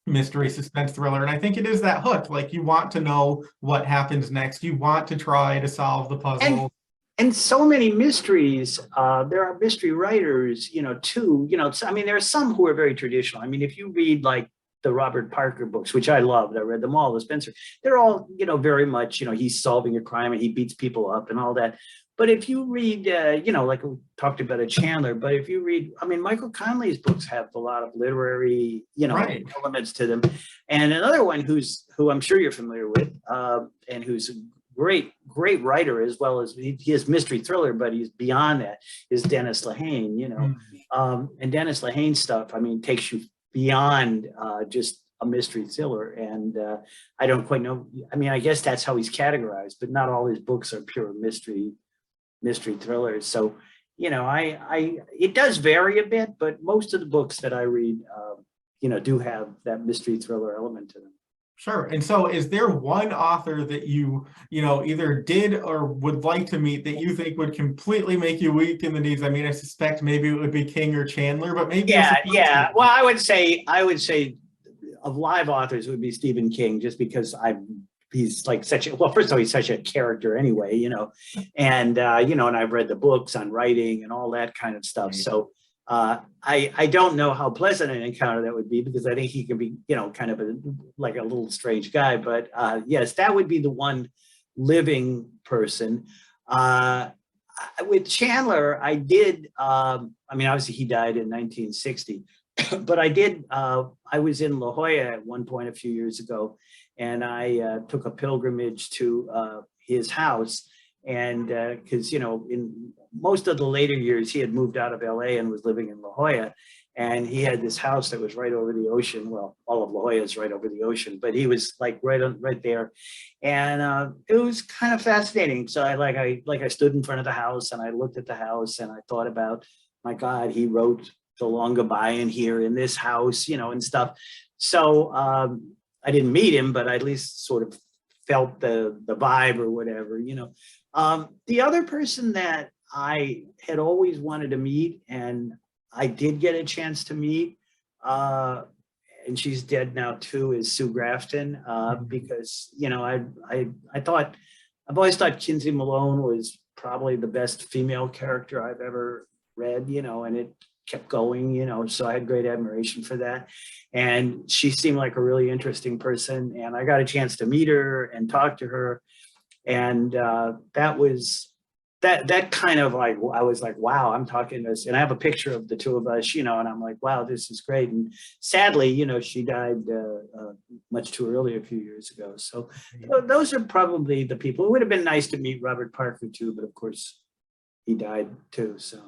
mystery, suspense, thriller, and I think it is that hook. Like, you want to know what happens next. You want to try to solve the puzzle. And so many mysteries, there are mystery writers, too, I mean, there are some who are very traditional. I mean, if you read like the Robert Parker books, which I loved, I read them all, the Spencer, they're all, very much, he's solving a crime and he beats people up and all that. But if you read, like we talked about a Chandler, but if you read, I mean, Michael Connelly's books have a lot of literary, right, elements to them. And another one who I'm sure you're familiar with, and who's great writer, as well as he is mystery thriller, but he's beyond that, is Dennis Lehane, and Dennis Lehane's stuff, I mean, takes you beyond just a mystery thriller. And I don't quite know, I mean, I guess that's how he's categorized, but not all his books are pure mystery thrillers. So, it does vary a bit, but most of the books that I read, do have that mystery thriller element to them. Sure. And so is there one author that you either did or would like to meet that you think would completely make you weak in the knees? I mean, I suspect maybe it would be King or Chandler, but maybe. Yeah. Well, I would say of live authors, it would be Stephen King, just because he's like first of all, he's such a character anyway, and, and I've read the books on writing and all that kind of stuff. So I don't know how pleasant an encounter that would be, because I think he can be, kind of like a little strange guy. But yes, that would be the one living person. With Chandler, I did, I mean, obviously he died in 1960, but I was in La Jolla at one point a few years ago, and I took a pilgrimage to his house. And because, in most of the later years, he had moved out of LA and was living in La Jolla. And he had this house that was right over the ocean. Well, all of La Jolla is right over the ocean, but he was like right there. And it was kind of fascinating. So I stood in front of the house and I looked at the house and I thought about, my God, he wrote The Long Goodbye in here in this house, and stuff. So I didn't meet him, but I at least sort of felt the vibe or whatever, The other person that I had always wanted to meet, and I did get a chance to meet, and she's dead now too, is Sue Grafton, because, I've always thought Kinsey Malone was probably the best female character I've ever read, and it kept going, so I had great admiration for that. And she seemed like a really interesting person, and I got a chance to meet her and talk to her. And that was that kind of like, I was like, wow, I'm talking to this, and I have a picture of the two of us, and I'm like, wow, this is great. And sadly, she died much too early a few years ago. So those are probably the people. It would have been nice to meet Robert Parker too, but of course he died too. So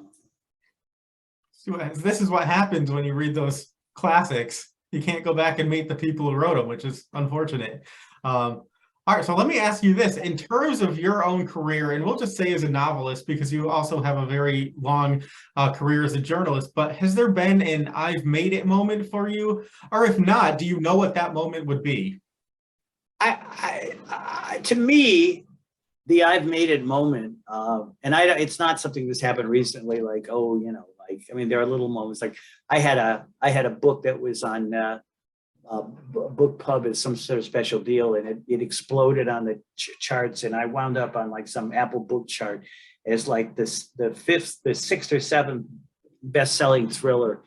this is what happens when you read those classics. You can't go back and meet the people who wrote them, which is unfortunate. All right, so let me ask you this. In terms of your own career, and we'll just say as a novelist, because you also have a very long career as a journalist, but has there been an I've made it moment for you? Or if not, do you know what that moment would be? To me, the I've made it moment, and it's not something that's happened recently, like, oh, like, I mean, there are little moments, like I had a book that was on book pub as some sort of special deal, and it exploded on the charts, and I wound up on like some Apple book chart as like the sixth or seventh best-selling thriller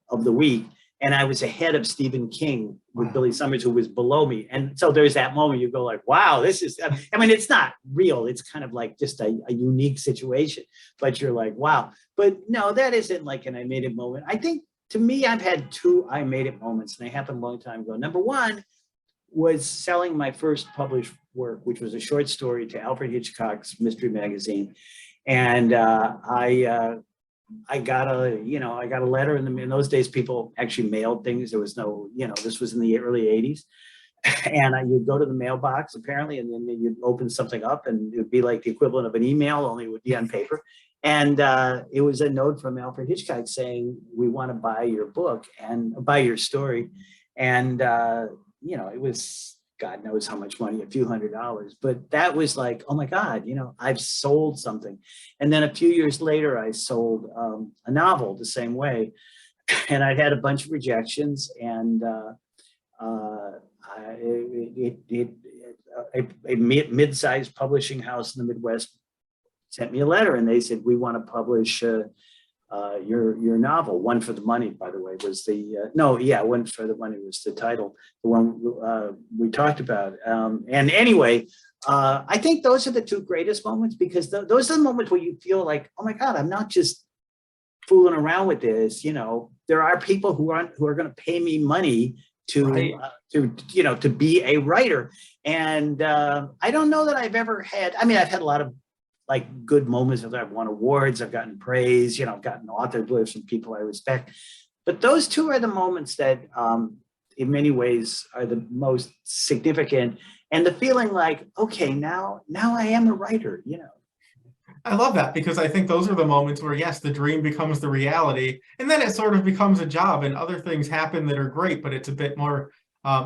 of the week. And I was ahead of Stephen King with Billy Summers, who was below me. And so there's that moment you go like, wow, this is, I mean, it's not real. It's kind of like just a unique situation, but you're like, wow. But no, that isn't like an I made it moment. I think to me, I've had two I made it moments, and they happened a long time ago. Number one was selling my first published work, which was a short story to Alfred Hitchcock's mystery magazine. And I got a letter in those days. People actually mailed things. There was no, this was in the early 80s. And you'd go to the mailbox apparently, and then you'd open something up, and it would be like the equivalent of an email, only it would be on paper. And it was a note from Alfred Hitchcock saying, we want to buy your book and buy your story. And, it was, God knows how much money, a few $100s, but that was like, oh my God, I've sold something. And then a few years later, I sold a novel the same way. And I'd had a bunch of rejections, and a mid-sized publishing house in the Midwest sent me a letter, and they said, we want to publish your novel. One for the money, by the way, was one for the money was the title, the one we talked about. And anyway, I think those are the two greatest moments, because those are the moments where you feel like, oh my God, I'm not just fooling around with this. There are people who are going to pay me money to be a writer. And I don't know that I've ever had, I've had a lot of like good moments. I've won awards, I've gotten praise, I've gotten author lists from people I respect. But those two are the moments that in many ways are the most significant. And the feeling like, okay, now I am a writer, I love that, because I think those are the moments where, yes, the dream becomes the reality, and then it sort of becomes a job, and other things happen that are great, but it's a bit more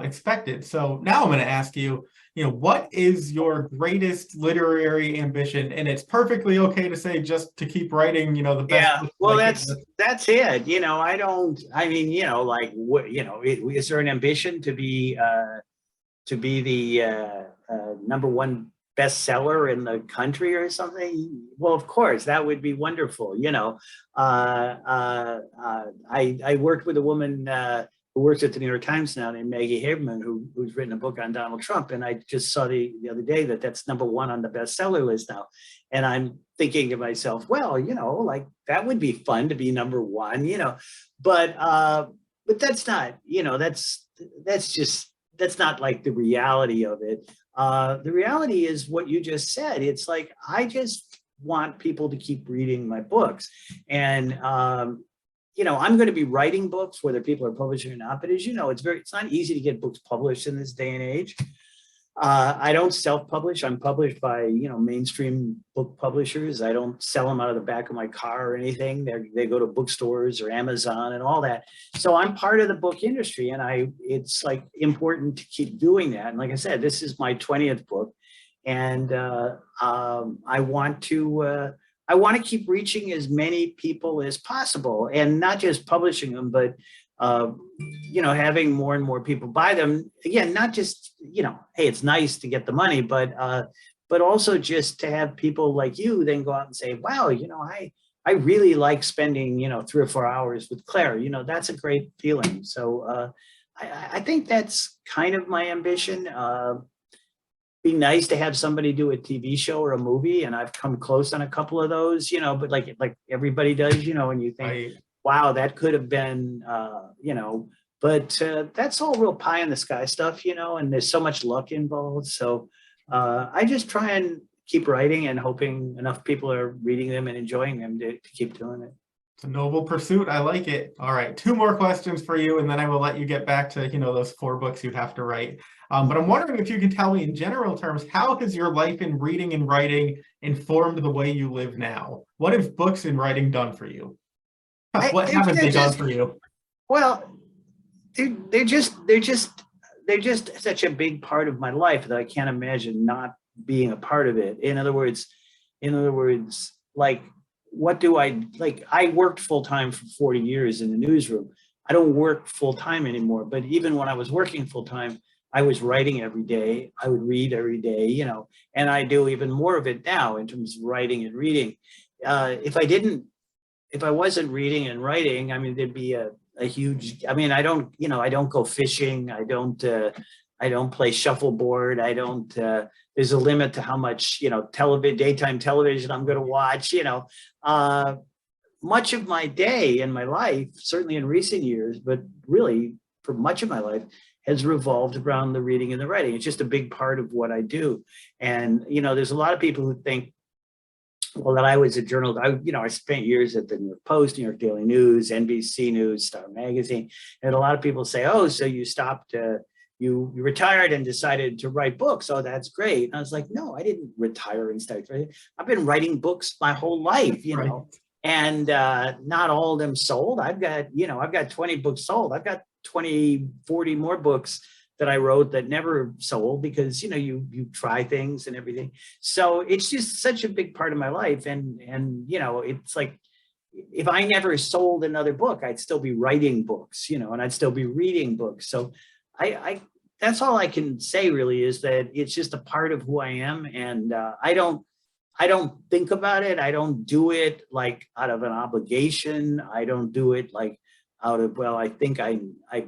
expected. So now I'm going to ask you, what is your greatest literary ambition? And it's perfectly okay to say just to keep writing, the best. Yeah, well, that's it. Is there an ambition to be the number one bestseller in the country or something? Well, of course, that would be wonderful. I worked with a woman who works at the New York Times now, named Maggie Haberman, who's written a book on Donald Trump. And I just saw the other day that's number one on the bestseller list now. And I'm thinking to myself, well, like that would be fun to be number one, but that's not, that's not like the reality of it. The reality is what you just said. It's like, I just want people to keep reading my books. And, I'm going to be writing books, whether people are publishing or not. But as you know, it's not easy to get books published in this day and age. I don't self-publish. I'm published by, mainstream book publishers. I don't sell them out of the back of my car or anything. They go to bookstores or Amazon and all that. So I'm part of the book industry, and it's like important to keep doing that. And like I said, this is my 20th book, and I want to keep reaching as many people as possible, and not just publishing them, but having more and more people buy them. Again, not just, hey, it's nice to get the money, but also just to have people like you then go out and say, wow, I really like spending, 3 or 4 hours with Claire. That's a great feeling. So I think that's kind of my ambition. Be nice to have somebody do a TV show or a movie, and I've come close on a couple of those, but like everybody does, and you think, wow, that could have been, but that's all real pie in the sky stuff, and there's so much luck involved. So I just try and keep writing and hoping enough people are reading them and enjoying them to keep doing it. It's a noble pursuit. I like it. All right, two more questions for you, and then I will let you get back to, those 4 books you have to write. But I'm wondering if you can tell me in general terms, how has your life in reading and writing informed the way you live now? What have books and writing done for you? What haven't they done for you? Well, they're just such a big part of my life that I can't imagine not being a part of it. In other words, like, what do I like? I worked full time for 40 years in the newsroom. I don't work full time anymore, but even when I was working full time, I was writing every day. I would read every day, and I do even more of it now in terms of writing and reading. If I wasn't reading and writing, I mean, there'd be a huge, I mean, I don't go fishing. I don't play shuffleboard. There's a limit to how much, daytime television I'm going to watch, much of my day and my life, certainly in recent years, but really for much of my life, has revolved around the reading and the writing. It's just a big part of what I do. And, there's a lot of people who think, well, that I was a journalist. I spent years at the New York Post, New York Daily News, NBC News, Star Magazine. And a lot of people say, oh, so you stopped, you retired and decided to write books. Oh, that's great. And I was like, no, I didn't retire and start writing. I've been writing books my whole life, and not all of them sold. I've got 20 books sold. I've got 20, 40 more books that I wrote that never sold because, you try things and everything. So it's just such a big part of my life. And it's like, if I never sold another book, I'd still be writing books, and I'd still be reading books. So I that's all I can say really, is that it's just a part of who I am. And I don't think about it. I don't do it like out of an obligation. I don't do it like out of, well, I think I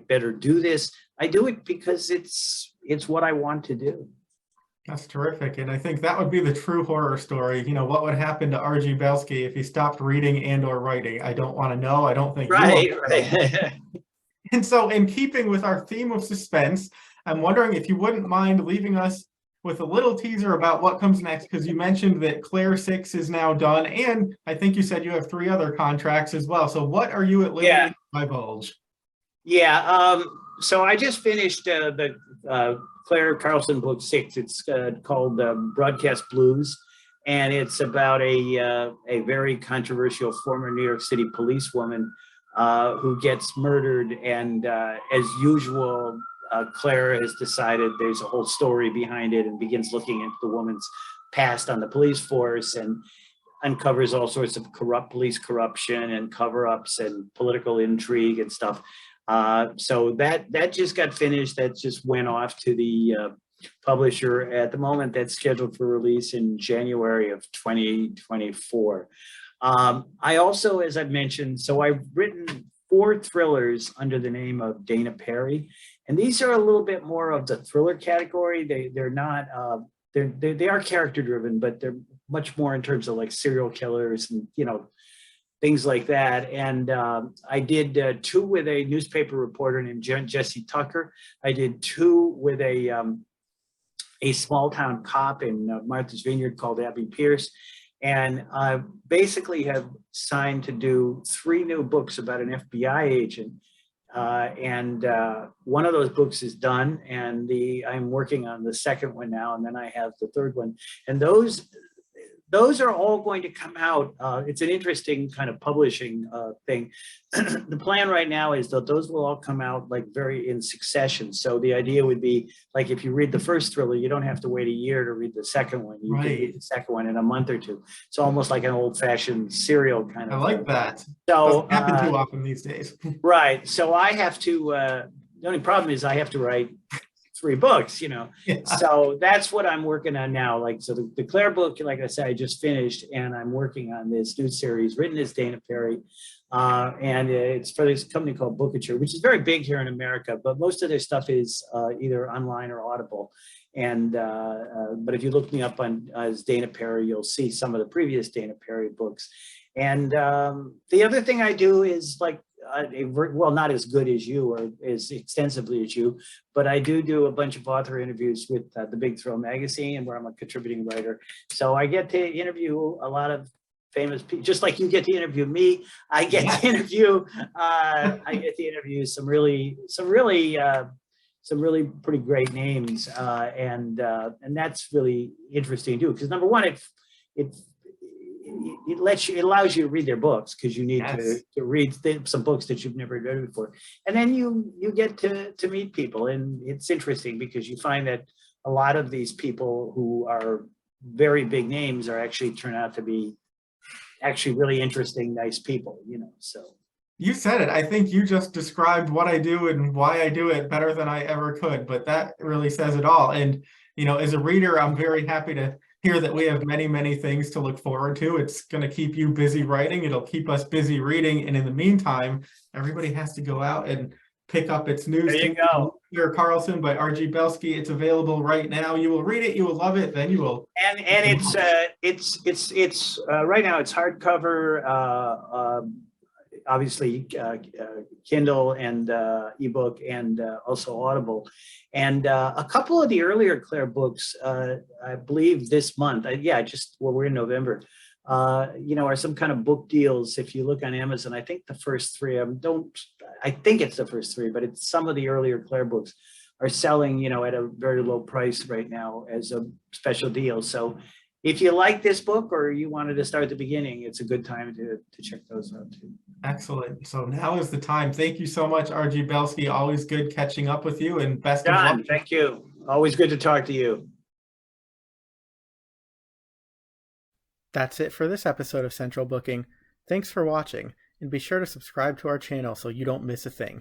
better do this. I do it because it's what I want to do. That's terrific. And I think that would be the true horror story. What would happen to R.G. Belsky if he stopped reading and or writing? I don't want to know. I don't think right. And so in keeping with our theme of suspense, I'm wondering if you wouldn't mind leaving us with a little teaser about what comes next, because you mentioned that Clare 6 is now done, and I think you said you have 3 other contracts as well. So what are you at liberty to divulge? Yeah, so I just finished the Clare Carlson book 6. It's called Broadcast Blues, and it's about a very controversial former New York City policewoman who gets murdered, and as usual, Claire has decided there's a whole story behind it and begins looking into the woman's past on the police force and uncovers all sorts of police corruption and cover-ups and political intrigue and stuff. So that just got finished. That just went off to the publisher. At the moment, that's scheduled for release in January of 2024. I also, as I've mentioned, so I've written 4 thrillers under the name of Dana Perry. And these are a little bit more of the thriller category. They're not, they are character driven, but they're much more in terms of like serial killers and, things like that. And I did 2 with a newspaper reporter named Jesse Tucker. I did 2 with a small town cop in Martha's Vineyard called Abby Pierce. And I basically have signed to do 3 new books about an FBI agent. And one of those books is done, and I'm working on the second one now, and then I have the third one. And those are all going to come out. It's an interesting kind of publishing thing. The plan right now is that those will all come out like very in succession. So the idea would be like, if you read the first thriller, you don't have to wait a year to read the second one. You can read the second one in a month or 2. It's almost like an old-fashioned serial kind of I like thing. that. So doesn't happen too often these days. Right. So I have to, the only problem is I have to write 3 books, Yeah. So that's what I'm working on now. Like, so the Claire book, like I said, I just finished, and I'm working on this new series written as Dana Perry. And it's for this company called Bookature, which is very big here in America, but most of their stuff is either online or Audible. And, but if you look me up on as Dana Perry, you'll see some of the previous Dana Perry books. And the other thing I do is like, well, not as good as you or as extensively as you, but I do a bunch of author interviews with the Big Thrill magazine, where I'm a contributing writer. So I get to interview a lot of famous people, just like you get to interview me. I get to interview. Some really pretty great names, and that's really interesting too. Because number one, it allows you to read their books, because you need to read some books that you've never read before, and then you get to meet people, and it's interesting because you find that a lot of these people who are very big names are actually turn out to be actually really interesting, nice people, so. You said it. I think you just described what I do and why I do it better than I ever could, but that really says it all. And, as a reader, I'm very happy to hear that we have many, many things to look forward to. It's going to keep you busy writing. It'll keep us busy reading. And in the meantime, everybody has to go out and pick up its news. There you go. Clare Carlson by R.G. Belsky. It's available right now. You will read it. You will love it. Then you will. And it's right now it's hardcover, obviously Kindle and ebook, and also Audible. And a couple of the earlier Clare books, I believe this month, we're in November, are some kind of book deals. If you look on Amazon, I think the first three, I think it's the first three, but it's some of the earlier Clare books are selling, at a very low price right now as a special deal. So if you like this book, or you wanted to start at the beginning, it's a good time to check those out too. Excellent. So now is the time. Thank you so much, R.G. Belsky. Always good catching up with you, and best of luck. Thank you. Always good to talk to you. That's it for this episode of Central Booking. Thanks for watching, and be sure to subscribe to our channel so you don't miss a thing.